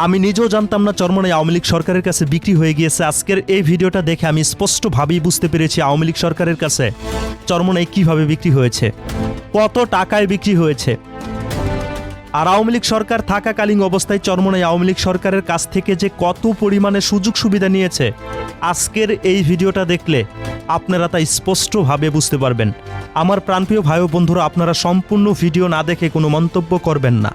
আমি নিজেও জানতাম না চরমনাই আওয়ামী লীগ সরকারের কাছে বিক্রি হয়ে গিয়েছে। আজকের এই ভিডিওটা দেখে আমি স্পষ্টভাবেই বুঝতে পেরেছি আওয়ামী লীগ সরকারের কাছে চরমনাই কিভাবে বিক্রি হয়েছে, কত টাকায় বিক্রি হয়েছে। আর আওয়ামী লীগ সরকার থাকাকালীন অবস্থায় চরমনাই আওয়ামী লীগ সরকারের কাছ থেকে যে কত পরিমাণে সুযোগ সুবিধা নিয়েছে, আজকের এই ভিডিওটা দেখলে আপনারা তা স্পষ্টভাবে বুঝতে পারবেন। আমার প্রাণপ্রিয় ভাই ও বন্ধুরা, আপনারা সম্পূর্ণ ভিডিও না দেখে কোনো মন্তব্য করবেন না।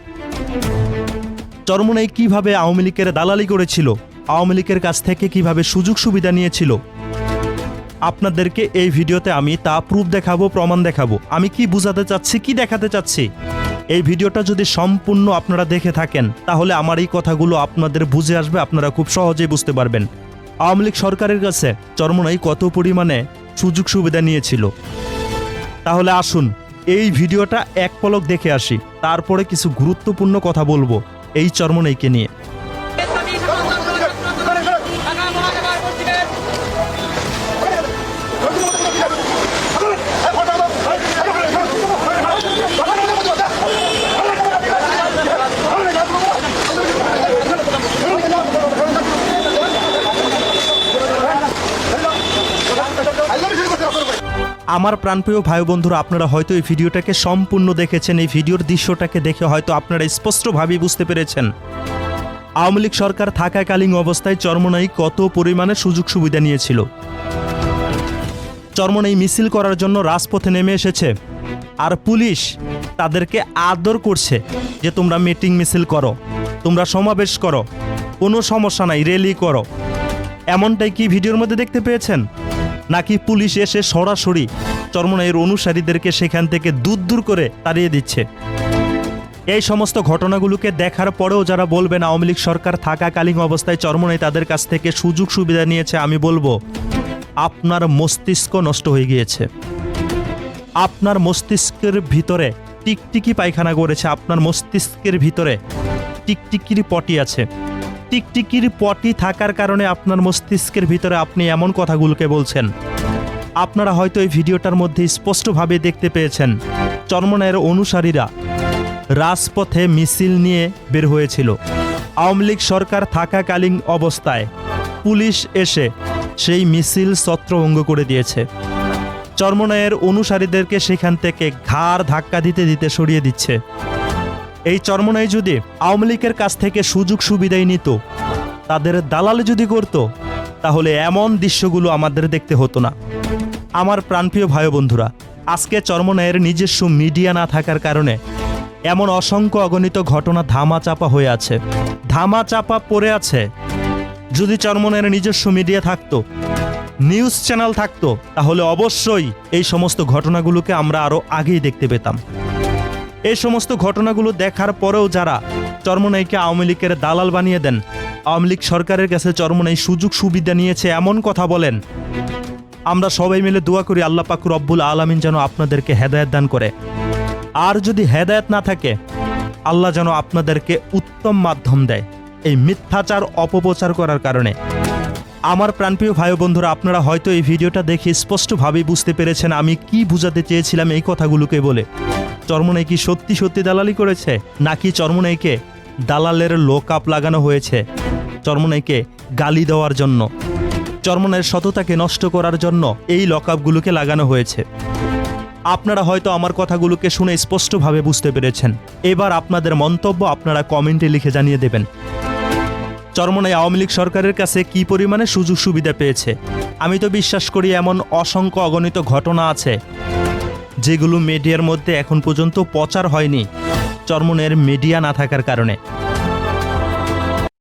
চরমনাই কিভাবে আওয়ামী লীগের দালালি করেছিল, আওয়ামী লীগের কাছ থেকে কিভাবে সুযোগ সুবিধা নিয়েছিল, আপনাদেরকে এই ভিডিওতে আমি তা প্রুফ দেখাবো, প্রমাণ দেখাবো। আমি কি বুঝাতে চাচ্ছি, কি দেখাতে চাচ্ছি, এই ভিডিওটা যদি সম্পূর্ণ আপনারা দেখে থাকেন তাহলে আমার এই কথাগুলো আপনাদের বুঝে আসবে, আপনারা খুব সহজেই বুঝতে পারবেন আওয়ামী লীগ সরকারের কাছে চরমনাই কত পরিমাণে সুযোগ সুবিধা নিয়েছিল। তাহলে আসুন এই ভিডিওটা এক পলক দেখে আসি, তারপরে কিছু গুরুত্বপূর্ণ কথা বলবো এই চরমনাইকে নিয়ে। আমার প্রাণপ্রিয় ভাই বন্ধুরা, আপনারা হয়তো এই ভিডিওটাকে সম্পূর্ণ দেখেছেন। এই ভিডিওর দৃশ্যটাকে দেখে হয়তো আপনারা স্পষ্টভাবেই বুঝতে পেরেছেন আওয়ামী লীগ সরকার থাকাকালীন অবস্থায় চরমনাই কত পরিমাণে সুযোগ সুবিধা নিয়েছিল। চরমনাই মিছিল করার জন্য রাজপথে নেমে এসেছে, আর পুলিশ তাদেরকে আদর করছে যে তোমরা মিটিং মিছিল করো, তোমরা সমাবেশ করো, কোনো সমস্যা নাই, র্যালি করো। এমনটাই কি ভিডিওর মধ্যে দেখতে পেয়েছেন? নাকি পুলিশ এসে সরাসরি চরমনাইয়ের অনুসারীদেরকে সেখান থেকে দূর করে তাড়িয়ে দিচ্ছে? এই সমস্ত ঘটনাগুলোকে দেখার পরেও যারা বলবেন আওয়ামী লীগ সরকার থাকাকালীন অবস্থায় চরমনাই তাদের কাছ থেকে সুযোগ সুবিধা নিয়েছে, আমি বলবো আপনার মস্তিষ্ক নষ্ট হয়ে গিয়েছে। আপনার মস্তিষ্কের ভিতরে টিকটিকি পায়খানা করেছে, আপনার মস্তিষ্কের ভিতরে টিকটিকির পটি আছে। টিকটিকির পটি থাকার কারণে আপনার মস্তিষ্কের ভিতরে আপনি এমন কথাগুলোকে বলছেন। আপনারা হয়তো এই ভিডিওটার মধ্যে স্পষ্টভাবে দেখতে পেয়েছেন চরমনাইয়ের অনুসারীরা রাজপথে মিছিল নিয়ে বের হয়েছিল। আওয়ামী লীগ সরকার থাকাকালীন অবস্থায় পুলিশ এসে সেই মিছিল ছত্রভঙ্গ করে দিয়েছে। চরমনাইয়ের অনুসারীদেরকে সেখান থেকে ঘাড় ধাক্কা দিতে দিতে সরিয়ে দিচ্ছে। এই চরমনাই যদি আওয়ামী লীগের কাছ থেকে সুযোগ সুবিধাই নিত, তাদের দালালি যদি করত, তাহলে এমন দৃশ্যগুলো আমাদের দেখতে হতো না। আমার প্রাণপ্রিয় ভাই বন্ধুরা, আজকে চরমনাইয়ের নিজস্ব মিডিয়া না থাকার কারণে এমন অসংখ্য অগণিত ঘটনা ধামাচাপা হয়ে আছে, ধামাচাপা পড়ে আছে। যদি চরমনাইয়ের নিজস্ব মিডিয়া থাকতো, নিউজ চ্যানেল থাকতো, তাহলে অবশ্যই এই সমস্ত ঘটনাগুলোকে আমরা আরও আগেই দেখতে পেতাম। এই সমস্ত ঘটনাগুলো দেখার পরেও যারা চরমনাইকে আওয়ামী লীগের দালাল বানিয়ে দেন, আওয়ামী লীগ সরকারের কাছে চরমনাই সুযোগ সুবিধা নিয়েছে এমন কথা বলেন, আমরা সবাই মিলে দোয়া করি আল্লাহ পাক রব্বুল আলামিন যেন আপনাদেরকে হেদায়েত দান করে। আর যদি হেদায়েত না থাকে, আল্লাহ যেন আপনাদেরকে উত্তম মাধ্যম দেয় এই মিথ্যাচার অপপ্রচার করার কারণে। আমার প্রাণপ্রিয় ভাই বন্ধুরা, আপনারা হয়তো এই ভিডিওটা দেখে স্পষ্টভাবেই বুঝতে পেরেছেন আমি কি বুঝাতে চেয়েছিলাম এই কথাগুলোকে বলে। চরমনাই কি সত্যি সত্যি দালালি করেছে, নাকি চরমনাইকে দালালের লোকআপ লাগানো হয়েছে চরমনাইকে গালি দেওয়ার জন্য, চরমনাইয়ের সততাকে নষ্ট করার জন্য এই লকআপগুলোকে লাগানো হয়েছে? আপনারা হয়তো আমার কথাগুলোকে শুনে স্পষ্টভাবে বুঝতে পেরেছেন। এবার আপনাদের মন্তব্য আপনারা কমেন্টে লিখে জানিয়ে দেবেন চরমনাই আওয়ামী লীগ সরকারের কাছে কি পরিমাণে সুযোগ সুবিধা পেয়েছে। আমি তো বিশ্বাস করি এমন অসংখ্য অগণিত ঘটনা আছে যেগুলো মিডিয়ার মধ্যে এখন পর্যন্ত প্রচার হয়নি চরমনাইয়ের মিডিয়া না থাকার কারণে।